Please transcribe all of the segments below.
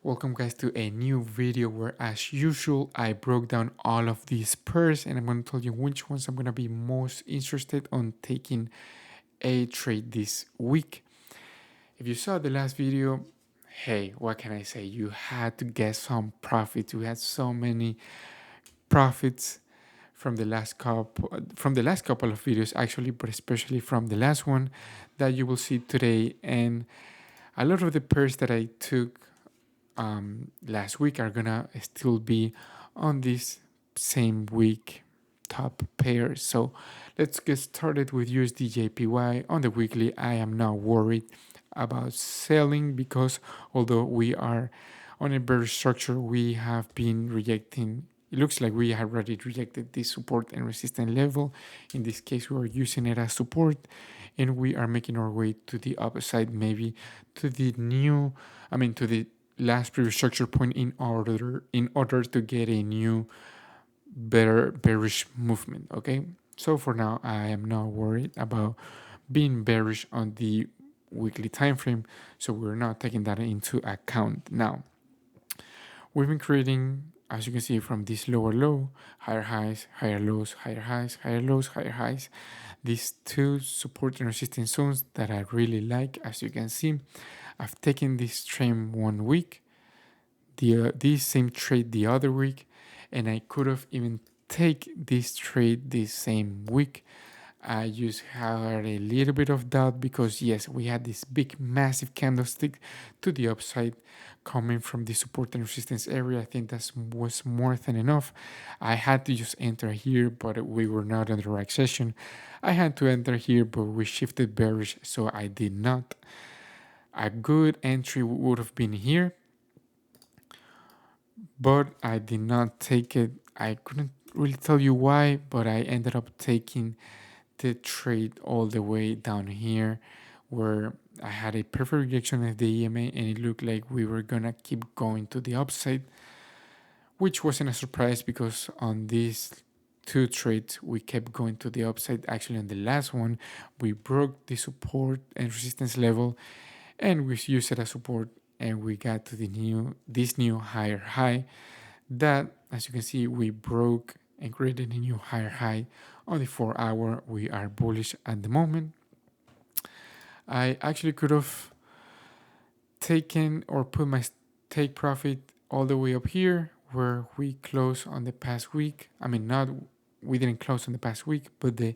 Welcome guys to a new video where as usual I broke down all of these pairs and I'm going to tell you which ones I'm going to be most interested on taking a trade this week. If you saw the last video, hey, what can I say? You had to get some profits. We had so many profits from the last couple of videos actually, but especially from the last one that you will see today. And a lot of the pairs that I took last week are gonna still be on this same week top pair. So let's get started with USD on the weekly. I am not worried about selling because although we are on a bearish structure, we have been rejecting. It looks like we have already rejected this support and resistance level. In this case, we are using it as support and we are making our way to the upside, maybe to the to the last previous structure point in order to get a new better bearish movement. Okay, so for now I am not worried about being bearish on the weekly time frame, so we're not taking that into account. Now we've been creating, as you can see, from this lower low, higher highs, higher lows, higher highs, higher lows, higher highs, these two support and resistance zones that I really like. As you can see, I've taken this trend 1 week, this same trade the other week, and I could have even take this trade this same week. I just had a little bit of doubt because yes, we had this big massive candlestick to the upside coming from the support and resistance area. I think that was more than enough. I had to just enter here, but we were not in the right session. I had to enter here, but we shifted bearish, so I did not. A good entry would have been here, but I did not take it. I couldn't really tell you why, but I ended up taking the trade all the way down here where I had a perfect rejection of the EMA and it looked like we were gonna keep going to the upside, which wasn't a surprise because on these two trades we kept going to the upside. Actually, on the last one we broke the support and resistance level and we used it as support and we got to this new higher high that, as you can see, we broke and created a new higher high on the 4 hour. We are bullish at the moment. I actually could have taken or put my take profit all the way up here where we closed on the past week. I mean, not we didn't close on the past week, but the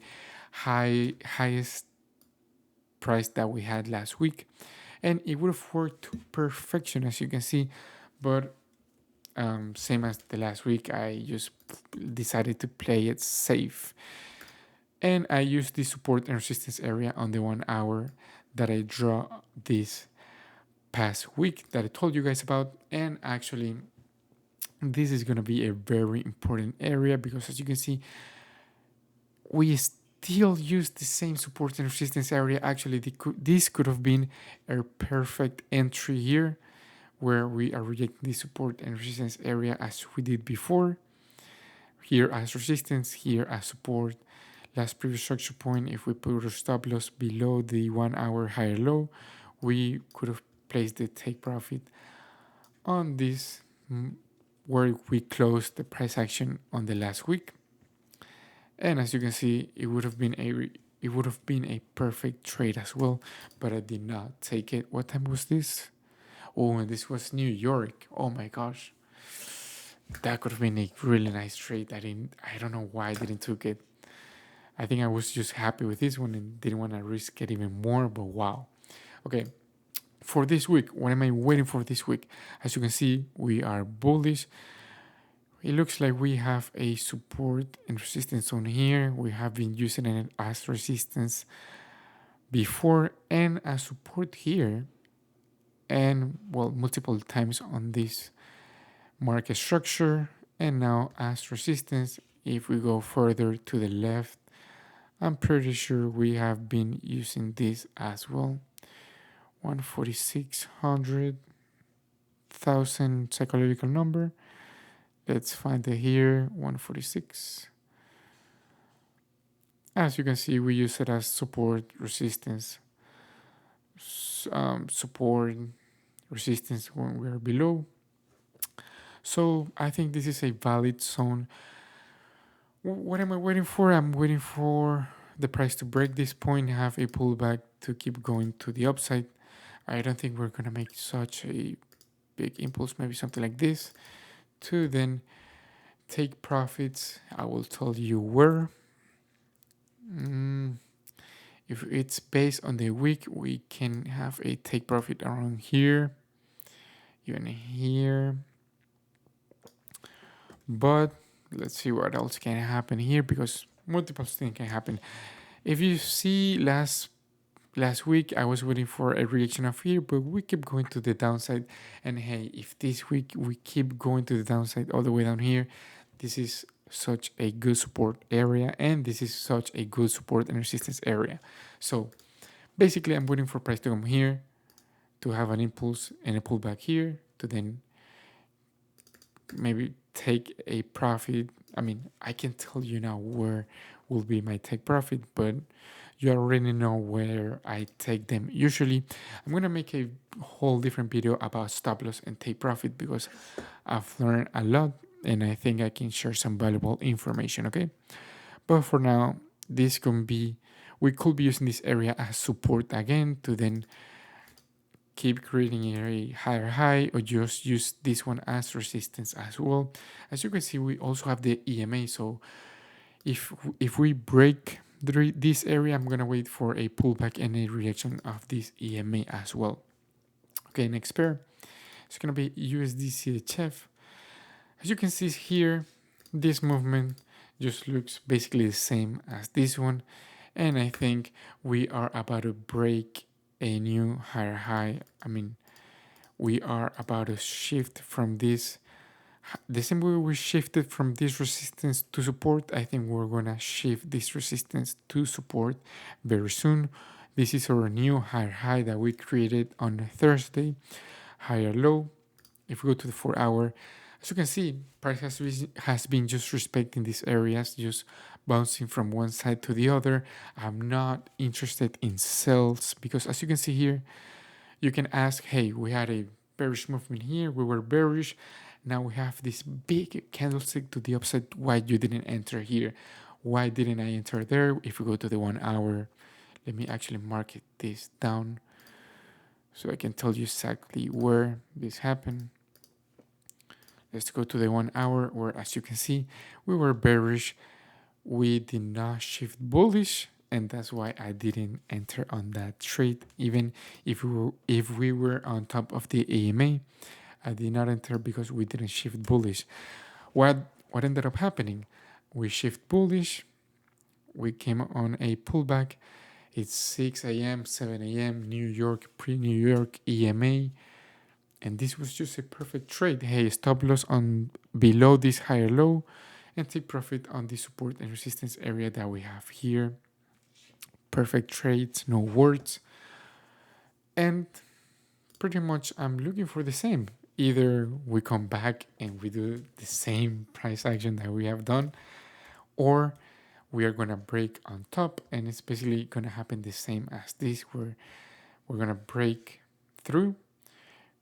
highest price that we had last week, and it would have worked to perfection, as you can see. But same as the last week, I just decided to play it safe. And I used the support and resistance area on the 1 hour that I draw this past week that I told you guys about. And actually, this is going to be a very important area because as you can see, we still use the same support and resistance area. Actually, this could have been a perfect entry here where we are rejecting the support and resistance area as we did before. Here as resistance, here as support. Last previous structure point, if we put our stop loss below the 1 hour higher low, we could have placed the take profit on this where we closed the price action on the last week. And as you can see, it would have been a perfect trade as well, but I did not take it. What time was this? Oh, and this was New York. Oh my gosh. That could have been a really nice trade. I don't know why I didn't took it. I think I was just happy with this one and didn't want to risk it even more, but wow. Okay. For this week, what am I waiting for this week? As you can see, we are bullish. It looks like we have a support and resistance zone here. We have been using it as resistance before and as support here. And well, multiple times on this market structure. And now as resistance, if we go further to the left, I'm pretty sure we have been using this as well. 146,000 psychological number. Let's find it here, 146. As you can see, we use it as support, resistance, support, resistance when we are below, So I think this is a valid zone. What am I waiting for? I'm waiting for the price to break this point, have a pullback to keep going to the upside. I don't think we're gonna make such a big impulse, maybe something like this, to then take profits. I will tell you where. Mm, if it's based on the week, we can have a take profit around here, even here. But let's see what else can happen here, because multiple things can happen. If you see last week, I was waiting for a reaction of here, but we keep going to the downside. And hey, if this week we keep going to the downside all the way down here, this is such a good support area, and this is such a good support and resistance area. So basically, I'm waiting for price to come here, to have an impulse and a pullback here, to then maybe take a profit. I mean, I can tell you now where will be my take profit, but you already know where I take them. Usually, I'm gonna make a whole different video about stop loss and take profit, because I've learned a lot and I think I can share some valuable information. Okay, but for now, this can be we could be using this area as support again to then keep creating a higher high, or just use this one as resistance as well. As you can see, we also have the EMA. So if we break this area, I'm gonna wait for a pullback and a reaction of this EMA as well. Okay, next pair, it's gonna be USD CHF. As you can see here, this movement just looks basically the same as this one, and I think we are about to break a new higher high. I mean, we are about to shift from this. The same way we shifted from this resistance to support, I think we're gonna shift this resistance to support very soon. This is our new higher high that we created on Thursday, higher low. If we go to the 4 hour, as you can see, price has been just respecting these areas, just bouncing from one side to the other. I'm not interested in sells, because as you can see here, you can ask, hey, we had a bearish movement here, we were bearish, now we have this big candlestick to the upside. Why you didn't enter here? Why didn't I enter there? If we go to the 1 hour, let me actually mark this down so I can tell you exactly where this happened. Let's go to the 1 hour, where as you can see, we were bearish, we did not shift bullish, and that's why I didn't enter on that trade. Even if we were on top of the AMA, I did not enter because we didn't shift bullish. What ended up happening? We shift bullish, we came on a pullback. It's 6 a.m., 7 a.m., New York, pre-New York EMA, and this was just a perfect trade. Hey, stop loss on below this higher low, and take profit on the support and resistance area that we have here. Perfect trades, no words. And pretty much I'm looking for the same. Either we come back and we do the same price action that we have done, or we are gonna break on top, and it's basically gonna happen the same as this, where we're gonna break through.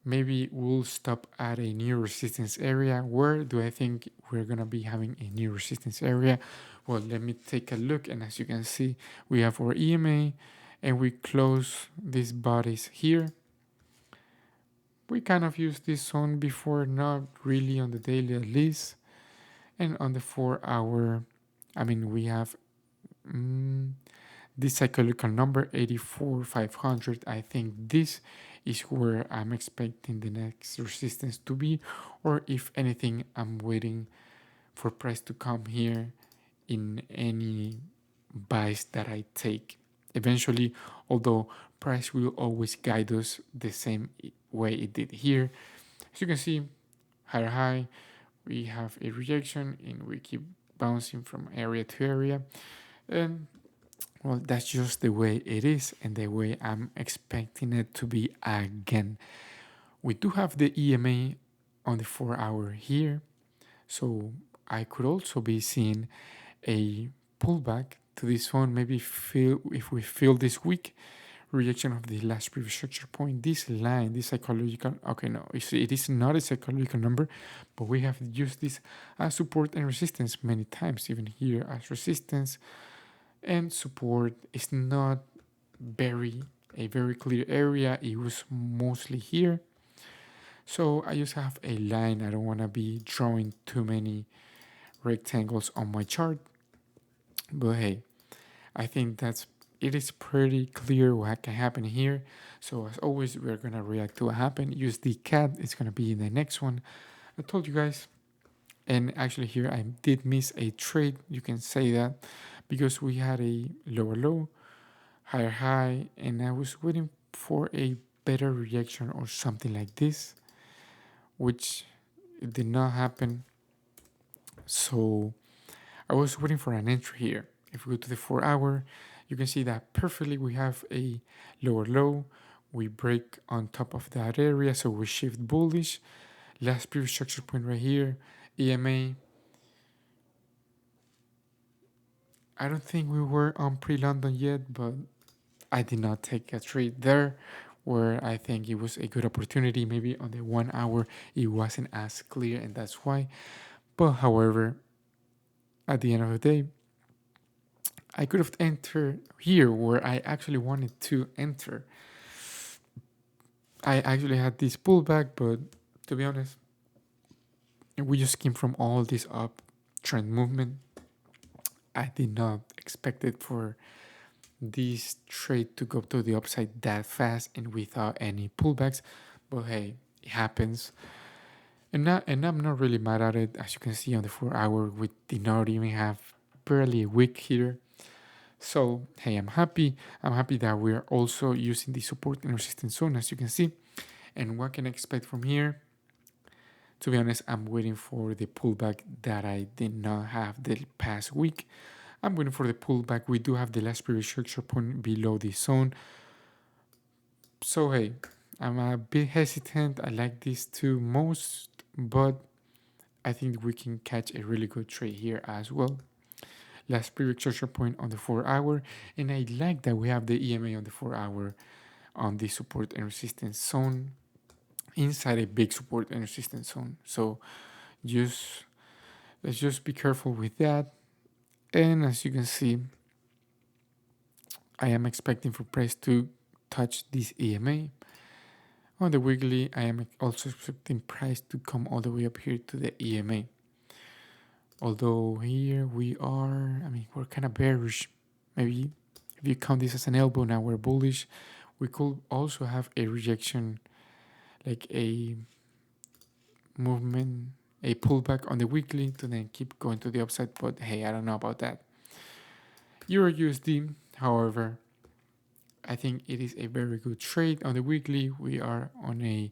Maybe we'll stop at a new resistance area. Where do I think we're gonna be having a new resistance area? Well, let me take a look, and as you can see, we have our EMA, and we close these bodies here. We kind of used this zone before, not really on the daily at least. And on the 4 hour, I mean, we have this psychological number 84,500. I think this is where I'm expecting the next resistance to be, or if anything, I'm waiting for price to come here in any buys that I take. Eventually, although price will always guide us the same way it did here. As you can see, higher high, we have a rejection, and we keep bouncing from area to area. And well, that's just the way it is, and the way I'm expecting it to be again. We do have the EMA on the 4 hour here, so I could also be seeing a pullback to this one. Maybe if we feel this weak rejection of the last previous structure point. This line, this psychological, okay, no, it is not a psychological number, but we have used this as support and resistance many times, even here as resistance and support. Is not a very clear area. It was mostly here. So I just have a line. I don't want to be drawing too many rectangles on my chart. But hey, I think it is pretty clear what can happen here. So as always, we're gonna react to what happened. Use the cat. It's gonna be in the next one. I told you guys. And actually here I did miss a trade. You can say that because we had a lower low, higher high, and I was waiting for a better reaction or something like this, which it did not happen. So I was waiting for an entry here. If we go to the 4 hour, you can see that perfectly we have a lower low. We break on top of that area, so we shift bullish. Last previous structure point right here, EMA. I don't think we were on pre-London yet, but I did not take a trade there where I think it was a good opportunity. Maybe on the 1 hour it wasn't as clear, and that's why. But however, at the end of the day, I could have entered here where I actually wanted to enter. I actually had this pullback, but to be honest, we just came from all this uptrend movement. I did not expect it for this trade to go to the upside that fast and without any pullbacks. But hey, it happens. And I'm not really mad at it. As you can see on the 4 hour, we did not even have barely a week here. So hey, I'm happy. I'm happy that we are also using the support and resistance zone, as you can see. And what can I expect from here? To be honest, I'm waiting for the pullback that I did not have the past week. I'm waiting for the pullback. We do have the last previous structure point below the zone. So hey, I'm a bit hesitant. I like these two most, but I think we can catch a really good trade here as well. Last previous structure point on the 4 hour, and I like that we have the EMA on the 4 hour on the support and resistance zone inside a big support and resistance zone. So let's just be careful with that. And as you can see, I am expecting for price to touch this EMA. On the weekly, I am also expecting price to come all the way up here to the EMA. Although here we're kind of bearish. Maybe if you count this as an elbow, now we're bullish. We could also have a rejection, like a movement, a pullback on the weekly to then keep going to the upside. But hey, I don't know about that. Euro USD, however, I think it is a very good trade. On the weekly, we are on a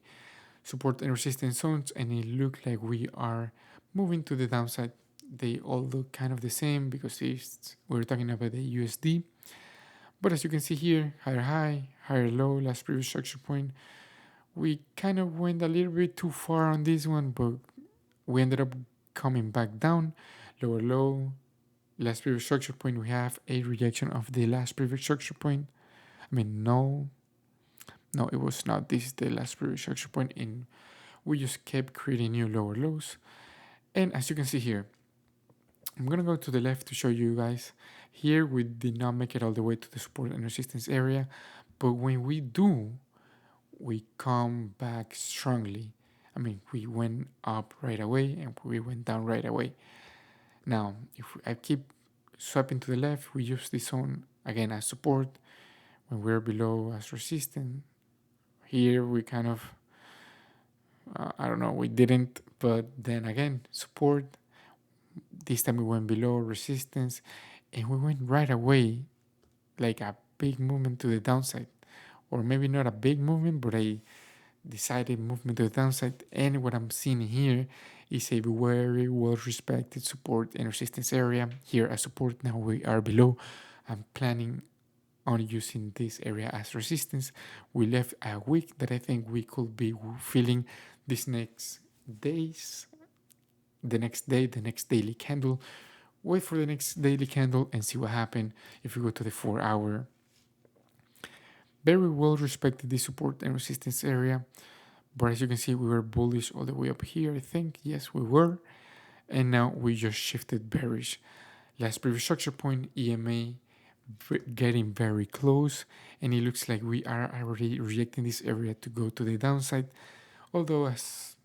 support and resistance zones, and it looks like we are moving to the downside. They all look kind of the same because we're talking about the USD. But as you can see here, higher high, higher low, last previous structure point. We kind of went a little bit too far on this one, but we ended up coming back down, lower low, last previous structure point. We have a rejection of the last previous structure point. No, it was not. This is the last previous structure point, and we just kept creating new lower lows. And as you can see here, I'm gonna go to the left to show you guys. Here we did not make it all the way to the support and resistance area, but when we do, we come back strongly. We went up right away and we went down right away. Now, if I keep swiping to the left, we use this zone again as support. When we're below as resistance, here we kind of, we didn't, but then again, support. This time we went below resistance and we went right away, like a big movement to the downside. Or maybe not a big movement, but a decided movement to the downside. And what I'm seeing here is a very well-respected support and resistance area. Here as support, now we are below. I'm planning on using this area as resistance. We left a week that I think we could be feeling these next days. The next day, the next daily candle. Wait for the next daily candle and see what happened if we go to the 4 hour. very well respected this support and resistance area. But as you can see, we were bullish all the way up here, I think. Yes, we were. And now we just shifted bearish. Last previous structure point, EMA getting very close. And it looks like we are already rejecting this area to go to the downside. Although, as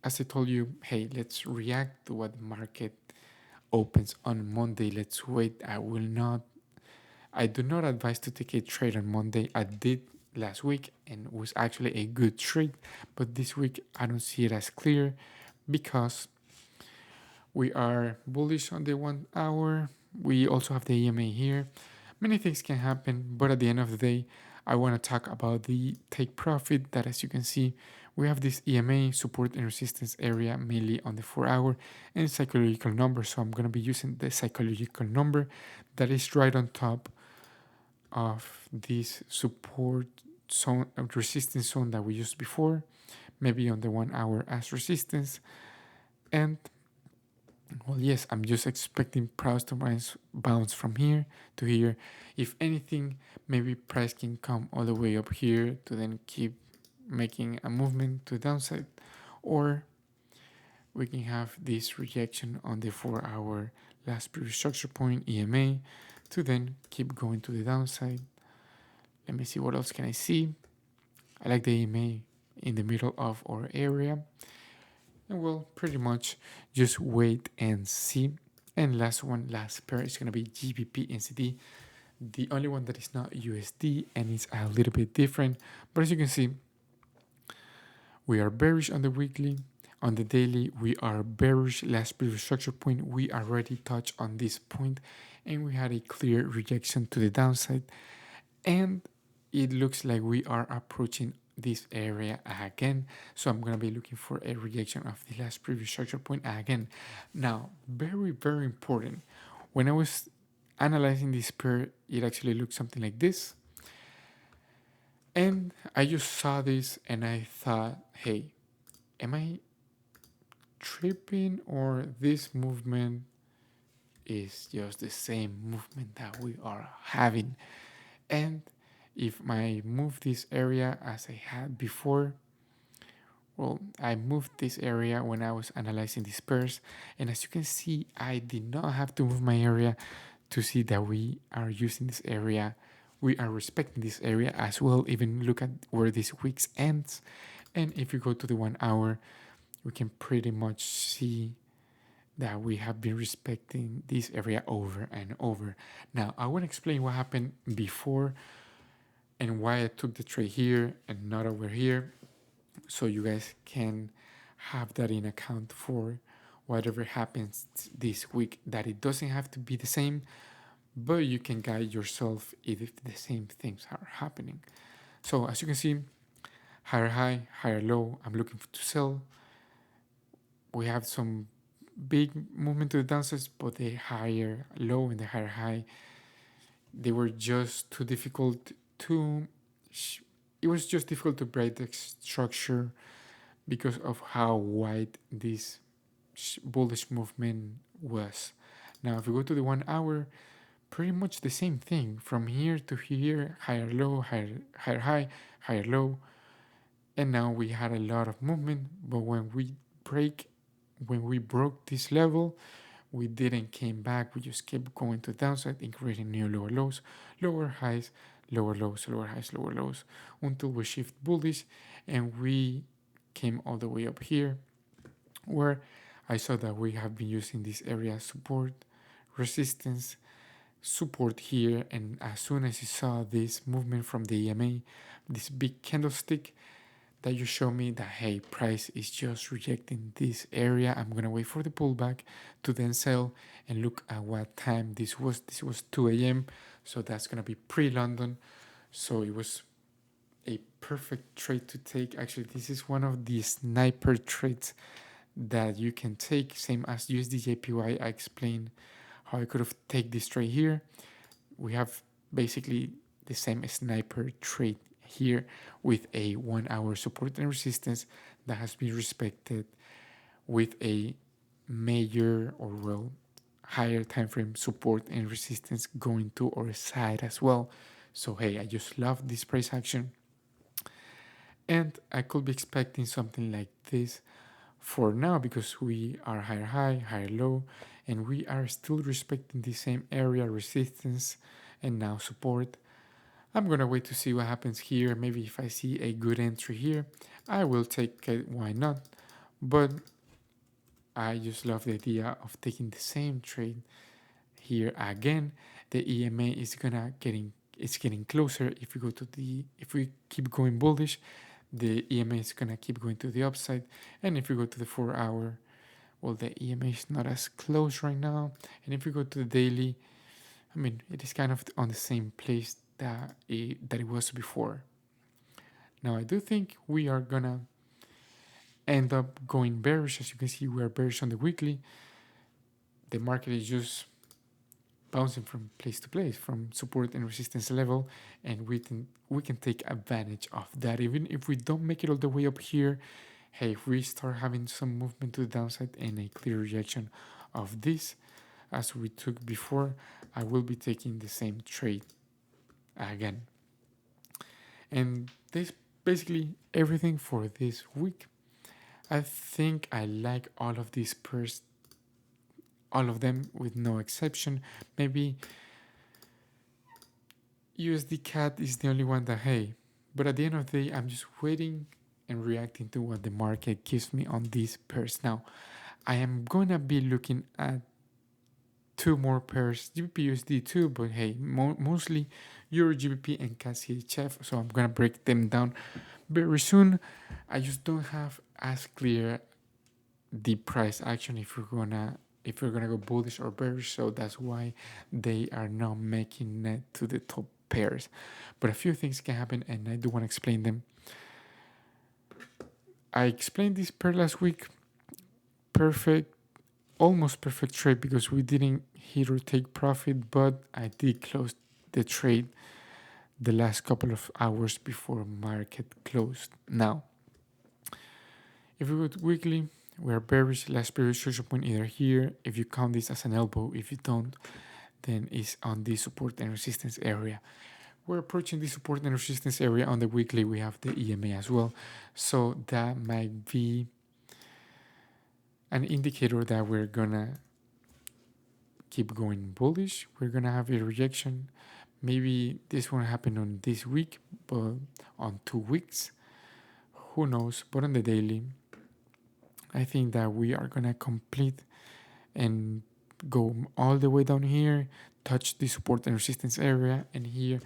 I told you, hey, let's react to what the market opens on Monday. Let's wait. I do not advise to take a trade on Monday. I did last week and it was actually a good trade, but this week I don't see it as clear because we are bullish on the 1 hour. We also have the EMA here. Many things can happen, but at the end of the day, I want to talk about the take profit that, as you can see, we have this EMA support and resistance area mainly on the 4 hour and psychological number. So I'm going to be using the psychological number that is right on top of this support zone, resistance zone that we used before, maybe on the 1 hour as resistance. And well, yes, I'm just expecting price to bounce from here to here. If anything, maybe price can come all the way up here to then keep making a movement to the downside, or we can have this rejection on the 4 hour last previous structure point EMA to then keep going to the downside. Let me see what else can I see. I like the EMA in the middle of our area. And well, pretty much just wait and see. And last pair is going to be GBP NCD. The only one that is not USD and it's a little bit different. But as you can see, we are bearish on the weekly. On the daily, we are bearish. Last previous structure point, we already touched on this point and we had a clear rejection to the downside. And it looks like we are approaching this area again. So I'm going to be looking for a rejection of the last previous structure point again. Now, very, very important. When I was analyzing this pair, it actually looked something like this. And I just saw this and I thought, hey, am I tripping or this movement is just the same movement that we are having? And if I move this area as I had before, well, I moved this area when I was analyzing these pairs, and as you can see, I did not have to move my area to see that we are using this area. We are respecting this area as well. Even look at where this week ends, and if you go to the 1 hour, we can pretty much see that we have been respecting this area over and over. Now, I want to explain what happened before and why I took the trade here and not over here, so you guys can have that in account for whatever happens this week, that it doesn't have to be the same, but you can guide yourself if the same things are happening. So as you can see, higher high, higher low, I'm looking to sell. We have some big movement to the downsides, but the higher low and the higher high, they were just too difficult to it was just difficult to break the structure because of how wide this bullish movement was. Now if we go to the 1 hour, pretty much the same thing from here to here, higher low, higher high, higher low, and now we had a lot of movement, but when we broke this level, we didn't came back. We just kept going to the downside and creating new lower lows, lower highs, lower lows, lower highs, lower lows, until we shift bullish and we came all the way up here, where I saw that we have been using this area support, resistance, support here, and as soon as you saw this movement from the EMA, this big candlestick, that you show me that, hey, price is just rejecting this area. I'm gonna wait for the pullback to then sell, and look at what time this was. This was 2 a.m. So that's gonna be pre-London. So it was a perfect trade to take. Actually, this is one of the sniper trades that you can take, same as USDJPY. I explained how I could have taken this trade here. We have basically the same sniper trade here with a 1 hour support and resistance that has been respected with a major or well higher time frame support and resistance going to our side as well. So hey, I just love this price action, and I could be expecting something like this for now because we are higher high, higher low, and we are still respecting the same area resistance and now support. I'm gonna wait to see what happens here. Maybe if I see a good entry here, I will take it. Why not? But I just love the idea of taking the same trade here again. The EMA is gonna getting it's getting closer. If we keep going bullish, the EMA is gonna keep going to the upside. And if we go to the 4 hour, well, the EMA is not as close right now. And if we go to the daily, I mean, it is kind of on the same place that it was before. Now, I do think we are gonna end up going bearish. As you can see, we are bearish on the weekly. The market is just bouncing from place to place, from support and resistance level, and we can take advantage of that. Even if we don't make it all the way up here, hey, if we start having some movement to the downside and a clear rejection of this, as we took before, I will be taking the same trade again. And this basically everything for this week. I think I like all of these pairs, all of them with no exception. Maybe USD CAD is the only one that, hey, but at the end of the day, I'm just waiting and reacting to what the market gives me on these pairs. Now, I am gonna be looking at two more pairs, GBP USD too, but hey, mostly Euro GBP and CAD CHF. So I'm gonna break them down very soon. I just don't have as clear the price action if we're gonna go bullish or bearish. So that's why they are not making it to the top pairs. But a few things can happen, and I do want to explain them. I explained this pair last week. Perfect, almost perfect trade because we didn't hit or take profit, but I did close the trade the last couple of hours before market closed. Now, if we go to weekly, we are bearish. Last bearish structure point either here. If you count this as an elbow, if you don't, then it's on the support and resistance area. We're approaching the support and resistance area on the weekly. We have the EMA as well. So that might be an indicator that we're gonna keep going bullish. We're gonna have a rejection. Maybe this won't happen on this week, but on 2 weeks, who knows? But on the daily, I think that we are gonna complete and go all the way down here, touch the support and resistance area, and here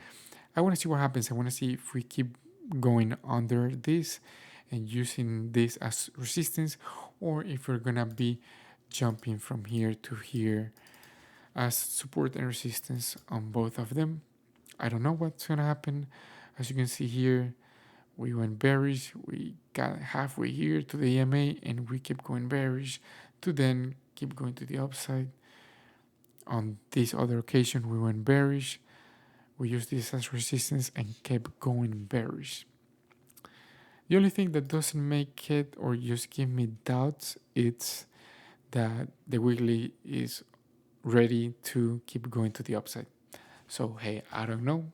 I want to see what happens. I want to see if we keep going under this and using this as resistance, or if we're gonna be jumping from here to here as support and resistance on both of them. I don't know what's gonna happen. As you can see here, we went bearish. We got halfway here to the EMA, and we kept going bearish to then keep going to the upside. On this other occasion, we went bearish. We used this as resistance and kept going bearish. The only thing that doesn't make it or just give me doubts is that the weekly is ready to keep going to the upside. So hey, I don't know,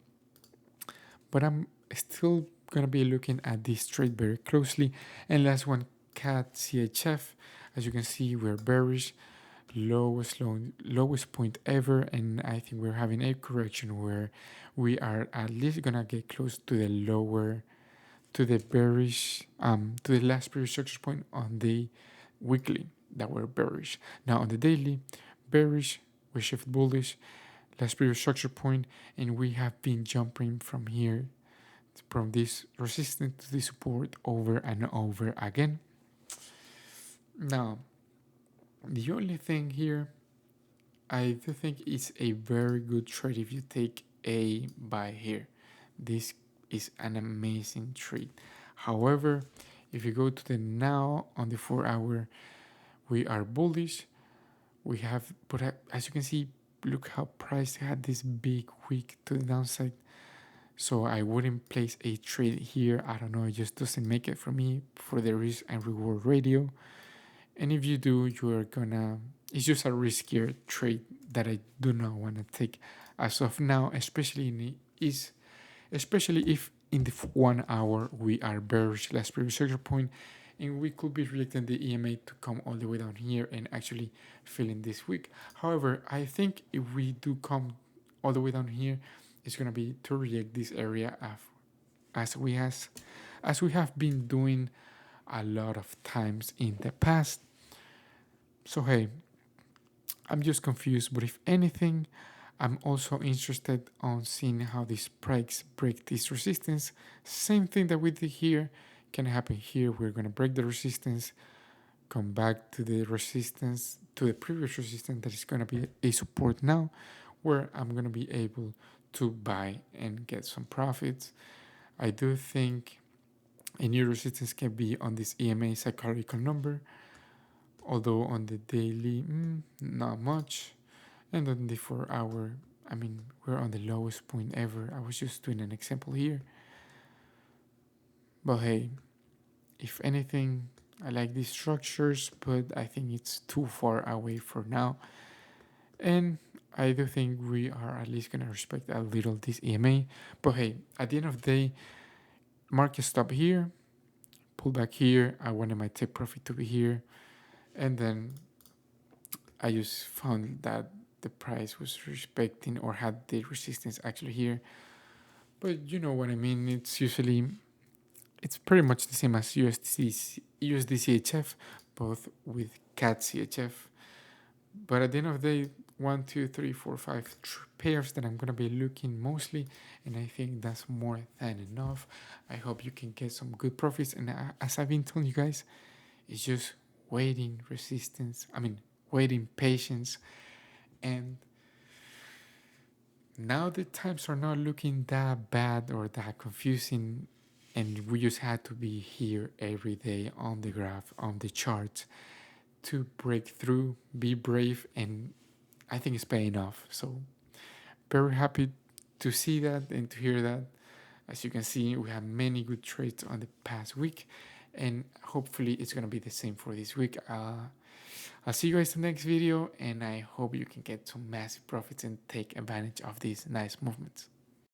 but I'm still gonna be looking at this trade very closely. And last one, CAD CHF. As you can see, we're bearish, lowest point ever, and I think we're having a correction where we are at least gonna get close to the lower, to the bearish, to the last bearish structure point on the weekly that were bearish. Now on the daily, bearish, we shift bullish, last bearish structure point, and we have been jumping from here, from this resistance to the support over and over again. Now, the only thing here, I do think it's a very good trade if you take a buy here. This is an amazing trade. However, if you go to the now on the 4 hour, we are bullish. We have, but as you can see, look how price had this big wick to the downside. So I wouldn't place a trade here. I don't know, it just doesn't make it for me for the risk and reward ratio. And if you do, it's just a riskier trade that I do not want to take as of now, especially in the East especially if in the 1 hour we are bearish last previous sector point, and we could be rejecting the EMA to come all the way down here and actually filling this week. However, I think if we do come all the way down here, it's gonna be to reject this area as we have been doing a lot of times in the past. So hey, I'm just confused, but if anything, I'm also interested on seeing how these prices break this resistance. Same thing that we did here can happen here. We're gonna break the resistance, come back to the resistance, to the previous resistance that is gonna be a support now, where I'm gonna be able to buy and get some profits. I do think a new resistance can be on this EMA psychological number, although on the daily, not much. And on the 4 hour, I mean, we're on the lowest point ever. I was just doing an example here. But hey, if anything, I like these structures, but I think it's too far away for now. And I do think we are at least gonna respect a little this EMA. But hey, at the end of the day, market stop here, pull back here. I wanted my take profit to be here. And then I just found that the price was respecting or had the resistance actually here. But you know what I mean, it's pretty much the same as USD CHF, both with CAD CHF. But at the end of the day, 1, 2, 3, 4, 5 pairs that I'm gonna be looking mostly, and I think that's more than enough. I hope you can get some good profits, and as I've been telling you guys, it's just waiting resistance. I mean, waiting patience, and now the times are not looking that bad or that confusing, and we just had to be here every day on the graph, on the chart, to break through, be brave, and I think it's paying off. So very happy to see that and to hear that. As you can see, we have many good trades on the past week, and hopefully it's gonna be the same for this week. I'll see you guys in the next video, and I hope you can get some massive profits and take advantage of these nice movements.